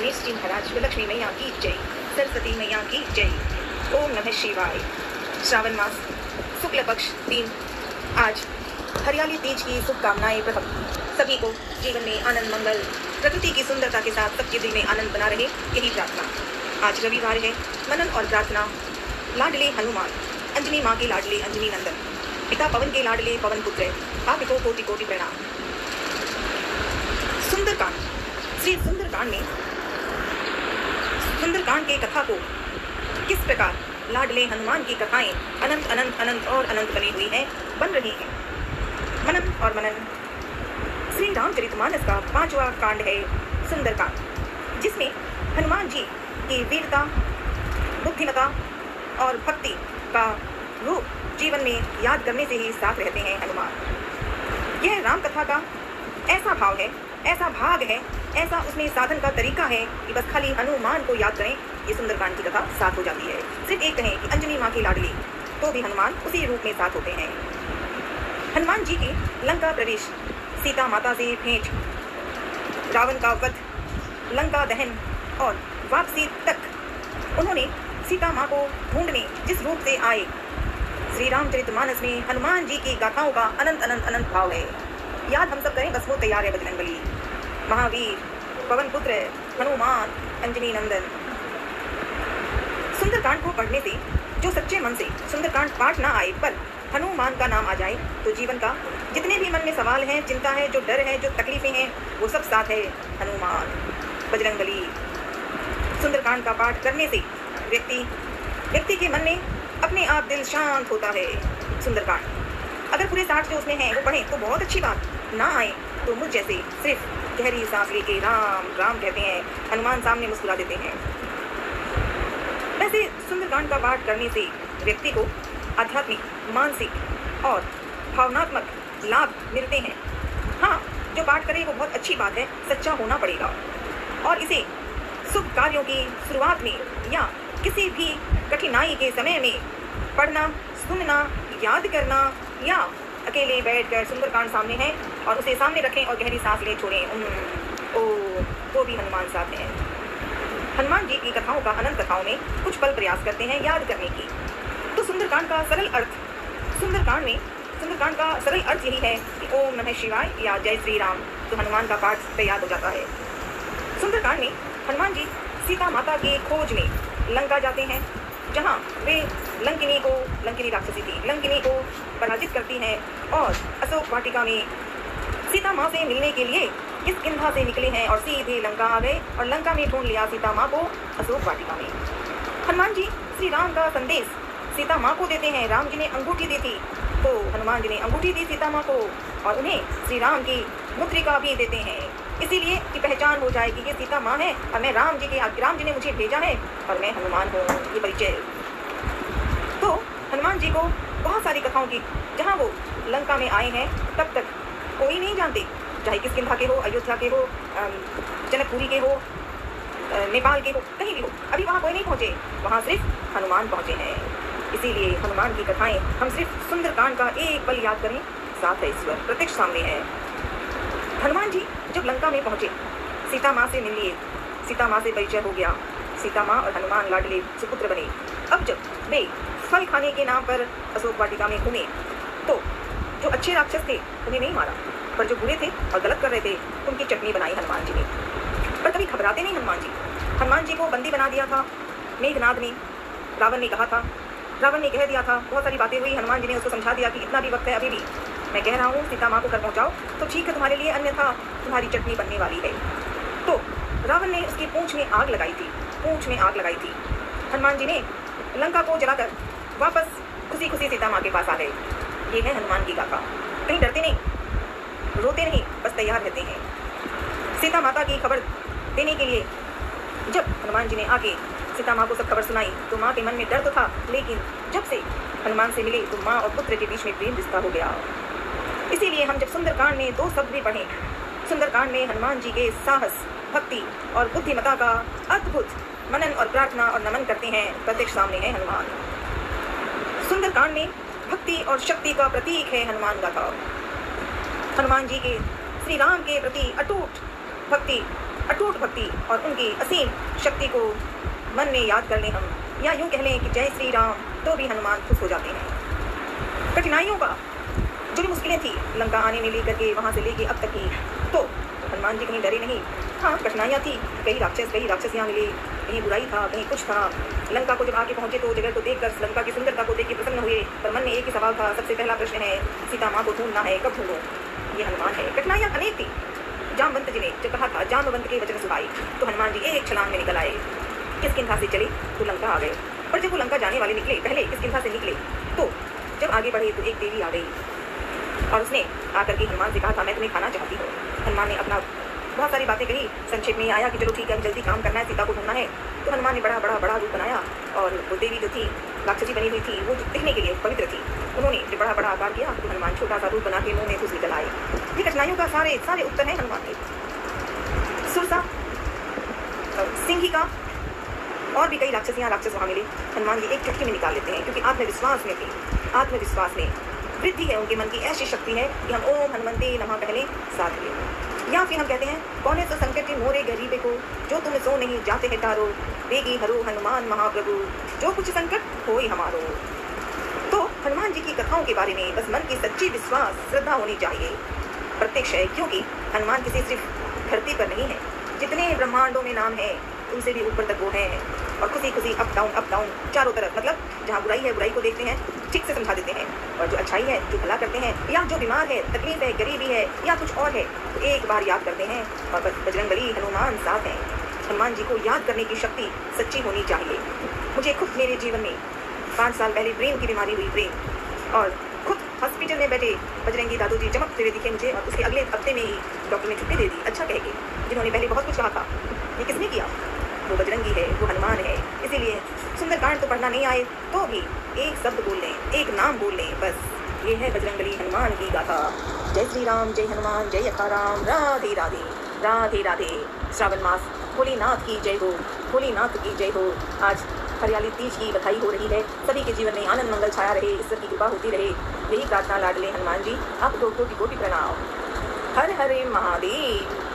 गणेश जी महाराज लक्ष्मी मैया की जय, सरस्वती मैया की जय। ओम नमः शिवाय। श्रावण मास शुक्ल पक्ष 3। आज हरियाली तीज की शुभकामनाएं। प्रथम सभी को जीवन में आनंद मंगल, प्रकृति की सुंदरता के साथ सबके दिल में आनंद बना रहे, यही प्रार्थना। आज रविवार है। मनन और प्रार्थना। लाडले हनुमान, अंजनी माँ के लाडले अंजनी नंदन, पिता पवन के लाडले पवन पुत्र, आपको कोटि कोटि प्रणाम। सुंदरकांड। श्री सुंदरकांड में सुंदरकांड के कथा को किस प्रकार लाडले हनुमान की कथाएं अनंत अनंत अनंत और अनंत बनी हुई हैं, बन रही हैं। मनन और मनन। श्री रामचरितमानस का 5वां कांड है सुंदरकांड, जिसमें हनुमान जी की वीरता, बुद्धिमता और भक्ति का रूप जीवन में याद करने से ही साथ रहते हैं हनुमान। यह राम कथा का ऐसा भाव है, ऐसा भाग है, ऐसा उसमें साधन का तरीका है कि बस खाली हनुमान को याद करें, ये सुंदरकांड की कथा साथ हो जाती है। सिर्फ एक कहें कि अंजनी माँ की लाडली, तो भी हनुमान उसी रूप में साथ होते हैं। हनुमान जी की लंका प्रवेश, सीता माता से भेंट, रावण का वध, लंका दहन और वापसी तक उन्होंने सीता माँ को ढूंढने जिस रूप से आए, श्री रामचरितमानस में हनुमान जी की गाथाओं का अनंत अनंत अनंत भाव है। याद हम सब करें, बस वो तैयार है। बजरंगबली, महावीर, पवन पुत्र, हनुमान, अंजनी नंदन। सुंदरकांड को पढ़ने से जो सच्चे मन से सुंदरकांड पाठ ना आए पर हनुमान का नाम आ जाए, तो जीवन का जितने भी मन में सवाल हैं, चिंता है, जो डर है, जो तकलीफें हैं, वो सब साथ है हनुमान, बजरंगबली। सुंदरकांड का पाठ करने से व्यक्ति के मन में अपने आप दिल शांत होता है। सुंदरकांड अगर पूरे 60 जो उसमें हैं वो पढ़ें तो बहुत अच्छी बात, ना आए तो मुझ जैसे सिर्फ गहरी सांस लेके राम राम कहते हैं, हनुमान सामने मुस्कुरा देते हैं। वैसे सुंदरकांड का पाठ करने से व्यक्ति को आध्यात्मिक, मानसिक और भावनात्मक लाभ मिलते हैं। हाँ, जो पाठ करे वो बहुत अच्छी बात है, सच्चा होना पड़ेगा। और इसे शुभ कार्यों की शुरुआत में या किसी भी कठिनाई के समय में पढ़ना, सुनना, याद करना, या अकेले बैठकर सुंदरकांड सामने है और उसे सामने रखें और गहरी सांस ले छोड़ें, वो भी हनुमान साथ हैं। हनुमान जी की कथाओं का अनंत कथाओं में कुछ पल प्रयास करते हैं याद करने की। तो सुंदरकांड का सरल अर्थ, सुंदरकांड का सरल अर्थ यही है कि ओम नमः शिवाय या जय श्री राम, तो हनुमान का पाठ तैयार हो जाता है। सुंदरकांड में हनुमान जी सीता माता की खोज में लंका जाते हैं, जहाँ वे लंकिनी राक्षसी थी, लंकिनी को पराजित करती हैं और अशोक वाटिका में सीता माँ से मिलने के लिए इस किंधा से निकले हैं और सीधे लंका आ गए और लंका में ढूंढ लिया सीता माँ को अशोक वाटिका में। हनुमान जी श्री राम का संदेश सीता माँ को देते हैं। राम जी ने अंगूठी दी थी, तो हनुमान जी ने अंगूठी दी सीता माँ को और उन्हें श्री राम की मुद्रिका भी देते हैं, इसीलिए कि पहचान हो जाए कि ये सीता माँ है और मैं राम जी ने मुझे भेजा है और मैं हनुमान हूँ, ये परिचय। तो हनुमान जी को बहुत सारी कथाओं की, जहाँ वो लंका में आए हैं तब तक कोई नहीं जानते, चाहे किसकिंधा के हो, अयोध्या के हो, जनकपुरी के हो, नेपाल के हो, कहीं भी हो, अभी वहाँ कोई नहीं पहुँचे, वहाँ सिर्फ हनुमान पहुँचे हैं। इसीलिए हनुमान की कथाएं हम सिर्फ सुंदरकांड का एक पल याद करें, साथ है ईश्वर प्रत्यक्ष सामने है। हनुमान जी जब लंका में पहुँचे, सीता माँ से मिल लिए, सीता माँ से परिचय हो गया, सीता माँ और हनुमान लाडले सुपुत्र बने। अब जब वे फल खाने के नाम पर अशोक वाटिका में घूमे, तो जो अच्छे राक्षस थे उन्हें नहीं मारा, पर जो बुरे थे और गलत कर रहे थे उनकी चटनी बनाई हनुमान जी ने। पर कभी घबराते नहीं हनुमान जी को बंदी बना दिया था मेघनाद ने। रावण ने कह दिया था, बहुत सारी बातें हुई, हनुमान जी ने उसको समझा दिया कि इतना भी वक्त है, अभी भी मैं कह रहा हूँ सीता माँ को घर पहुँचाओ तो ठीक है तुम्हारे लिए, अन्यथा तुम्हारी चटनी बनने वाली है। तो रावण ने उसकी पूंछ में आग लगाई थी। हनुमान जी ने लंका को जलाकर वापस खुशी खुशी सीता माँ के पास आ गए। ये है हनुमान की गाथा। कहीं डरते नहीं, रोते नहीं, बस तैयार रहते हैं। सीता माता की खबर देने के लिए जब हनुमान जी ने आके सीता माँ को सब खबर सुनाई, तो माँ के मन में डर तो था, लेकिन जब से हनुमान से मिले तो माँ और पुत्र के बीच में प्रेम रिश्ता हो गया। इसीलिए हम जब सुंदरकांड में 2 शब्द भी पढ़ें, सुंदरकांड में हनुमान जी के साहस, भक्ति और बुद्धिमता का अद्भुत मनन और प्रार्थना और नमन करते हैं, प्रत्यक्ष सामने है हनुमान। सुंदरकांड में भक्ति और शक्ति का प्रतीक है हनुमान गाथा। हनुमान जी के श्री राम के प्रति अटूट भक्ति अटूट भक्ति और उनकी असीम शक्ति को मन में याद कर लें हम, या यूँ कह लें कि जय श्री राम, तो भी हनुमान खुश हो जाते हैं। कठिनाइयों का जो भी मुश्किलें थी लंका आने में लेकर के वहाँ से लेके अब तक की, तो हनुमान जी कहीं डरे नहीं। हाँ, कठिनाइयाँ थी, कई राक्षस यहाँ मिले, कहीं बुराई था, कहीं कुछ था। लंका को जब आके पहुँचे तो जगह को देखकर लंका की सुंदरता को देख के प्रसन्न हुए, पर मन में एक ही सवाल था। सबसे पहला प्रश्न है, सीता माँ को ढूंढना है, कब ढूंढूं? ये हनुमान है। कठिनाइयाँ अनेक थी। जामवंत जी ने जब कहा था जामवंत के वचन सुनाई, तो हनुमान जी एक छलांग में निकल आए, किष्किंधा से चले तो लंका आ गए। पर जब वो लंका जाने वाले निकले, पहले किष्किंधा से निकले, तो जब आगे बढ़े तो एक देवी आ गई और उसने आकर के हनुमान से कहा था, मैं तुम्हें खाना चाहती हूँ। हनुमान ने अपना बहुत सारी बातें कही, संक्षेप में आया कि चलो ठीक है, जल्दी काम करना है, सीता को ढूंढना है। तो हनुमान ने बड़ा रूप बनाया, और वो देवी जो थी राक्षसी बनी हुई थी, वो दिखने के लिए पवित्र थी, उन्होंने जब बड़ा आकार किया तो हनुमान छोटा सा रूप बना के मुँह में घुस निकल आए। ये कठिनाइयों का सारे उत्तर है हनुमान के। सुरसा, सिंहिका और भी कई राक्षस वहाँ मिले, हनुमान जी एक चुटकी में निकाल लेते हैं, क्योंकि आत्मविश्वास में थे। आत्मविश्वास में वृद्धि है उनके मन की, ऐसी शक्ति है कि हम ओम हनुमंते नमः पहले साथ ले, या फिर हम कहते हैं, कौन है तो संकट मोरे गरीबे को, जो तुम सो नहीं जाते है तारो, वेगी हरो हनुमान महाप्रभु, जो कुछ संकट होई हमारो। तो हनुमान जी की कथाओं के बारे में बस मन की सच्ची विश्वास, श्रद्धा होनी चाहिए। प्रत्यक्ष है, क्योंकि हनुमान किसी सिर्फ धरती पर नहीं है, जितने ब्रह्मांडों में नाम है उनसे भी ऊपर तक वो है, और खुशी अप डाउन चारों तरफ, मतलब जहाँ बुराई है बुराई को देखते हैं, ठीक से समझा देते हैं, और जो अच्छाई है जो भला करते हैं, या जो बीमार है, तकलीफ है, गरीबी है, या कुछ और है, तो एक बार याद करते हैं, और बस बजरंगबली हनुमान साथ हैं। हनुमान जी को याद करने की शक्ति सच्ची होनी चाहिए। मुझे खुद मेरे जीवन में 5 साल पहले ब्रेन की बीमारी हुई, और खुद हॉस्पिटल में बैठे बजरंगी दादू जी चमकते हुए दिखे मुझे, और उसके अगले हफ्ते में ही डॉक्टर ने छुट्टी दे दी, अच्छा कह के। जिन्होंने पहले बहुत कुछ कहा था, ये किसने किया? वो बजरंगी है, वो हनुमान है। इसीलिए सुंदरकांड तो पढ़ना नहीं आए तो भी एक शब्द बोल लें, एक नाम बोल लें, बस ये है बजरंगबली हनुमान की गाथा। जय श्री राम, जय हनुमान, जय अखाराम, राधे राधे, राधे राधे। श्रावण मास, भोलेनाथ की जय हो, भोलेनाथ की जय हो। आज हरियाली तीज की बधाई हो रही है, सभी के जीवन में आनंद मंगल छाया रहे, ईश्वर की कृपा होती रहे, यही प्रार्थना लाडले हनुमान जी आपको कोटि कोटि प्रणाम। हर हरे महादेव।